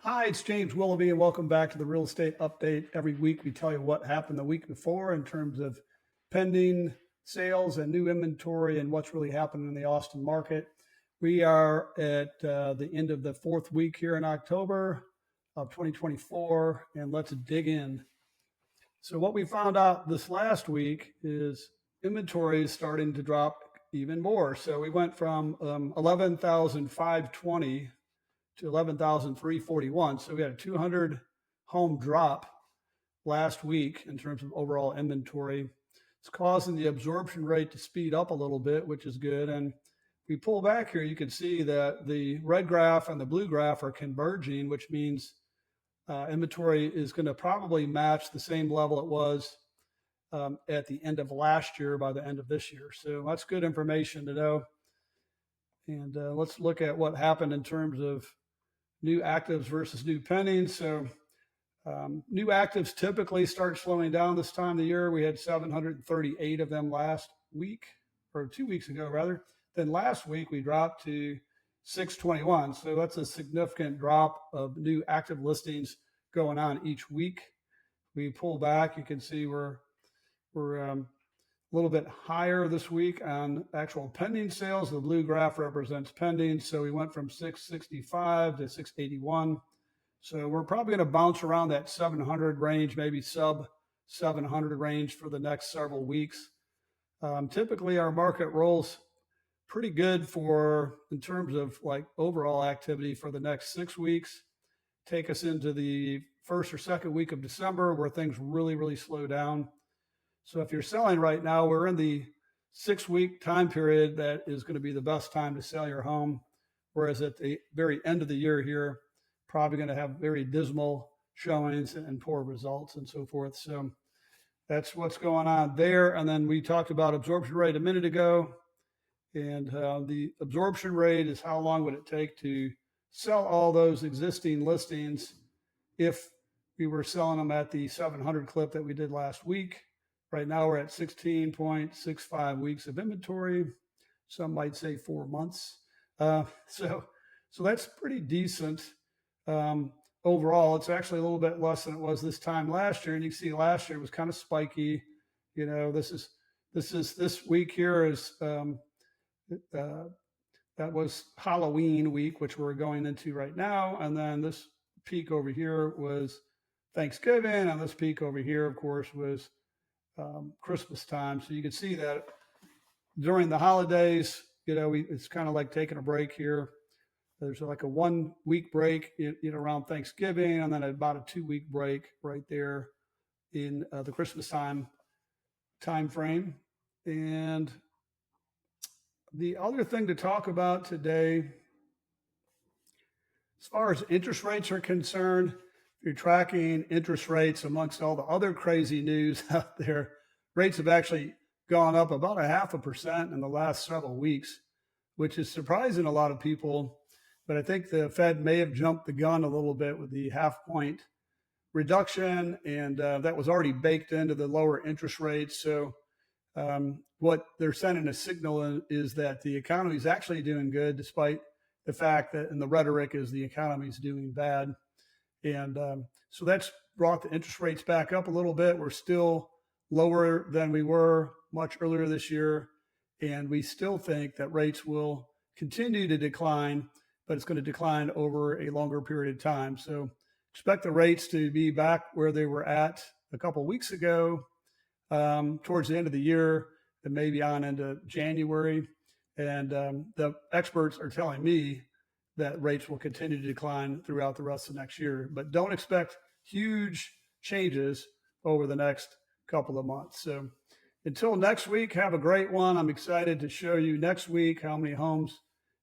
Hi, it's James Willoughby, and welcome back to the Real Estate Update. Every week, we tell you what happened the week before in terms of pending sales and new inventory and what's really happening in the Austin market. We are at the end of the fourth week here in October of 2024, and let's dig in. So, what we found out this last week is inventory is starting to drop even more. So, we went from 11,520 to 11,341. So we had a 200 home drop last week in terms of overall inventory. It's causing the absorption rate to speed up a little bit, which is good. And if we pull back here, you can see that the red graph and the blue graph are converging, which means inventory is going to probably match the same level it was at the end of last year by the end of this year. So that's good information to know. And let's look at what happened in terms of new actives versus new pendings. So new actives typically start slowing down this time of the year. We had 738 of them last week, or 2 weeks ago rather. Then last week we dropped to 621. So that's a significant drop of new active listings going on each week. We pull back, you can see we're a little bit higher this week on actual pending sales. The blue graph represents pending. So we went from 665 to 681. So we're probably going to bounce around that 700 range, maybe sub 700 range for the next several weeks. Typically our market rolls pretty good in terms of like overall activity for the next 6 weeks. Take us into the first or second week of December where things really slow down. So if you're selling right now, we're in the 6-week time period that is going to be the best time to sell your home. Whereas at the very end of the year here, probably going to have very dismal showings and poor results and so forth. So that's what's going on there. And then we talked about absorption rate a minute ago. And the absorption rate is how long would it take to sell all those existing listings if we were selling them at the 700 clip that we did last week. Right now we're at 16.65 weeks of inventory. Some might say 4 months. So that's pretty decent overall. It's actually a little bit less than it was this time last year. And you can see last year was kind of spiky. You know, this week here is that was Halloween week, which we're going into right now. And then this peak over here was Thanksgiving, and this peak over here, of course, was Christmas time. So you can see that during the holidays, you know, it's kind of like taking a break here. There's like a 1 week break around Thanksgiving, and then about a 2 week break right there in the Christmas time frame. And the other thing to talk about today, as far as interest rates are concerned, if you're tracking interest rates amongst all the other crazy news out there, rates have actually gone up about 0.5% in the last several weeks, which is surprising a lot of people. But I think the Fed may have jumped the gun a little bit with the 0.5 point reduction, and that was already baked into the lower interest rates. So what they're sending a signal is that the economy is actually doing good, despite the fact that, and the rhetoric is the economy is doing bad. And so that's brought the interest rates back up a little bit. We're still lower than we were much earlier this year. And we still think that rates will continue to decline, but it's going to decline over a longer period of time. So expect the rates to be back where they were at a couple of weeks ago, towards the end of the year, and maybe on into January. And the experts are telling me that rates will continue to decline throughout the rest of next year, but don't expect huge changes over the next couple of months. So until next week, have a great one. I'm excited to show you next week how many homes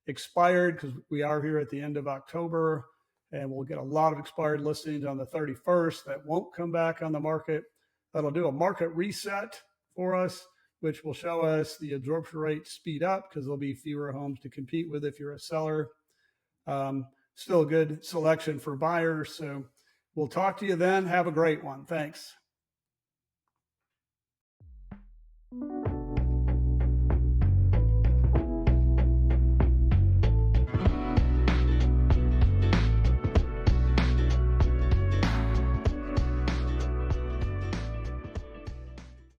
expired, because we are here at the end of October, and we'll get a lot of expired listings on the 31st that won't come back on the market. That'll do a market reset for us, which will show us the absorption rate speed up because there'll be fewer homes to compete with if you're a seller. Still a good selection for buyers. So we'll talk to you then. Have a great one. Thanks.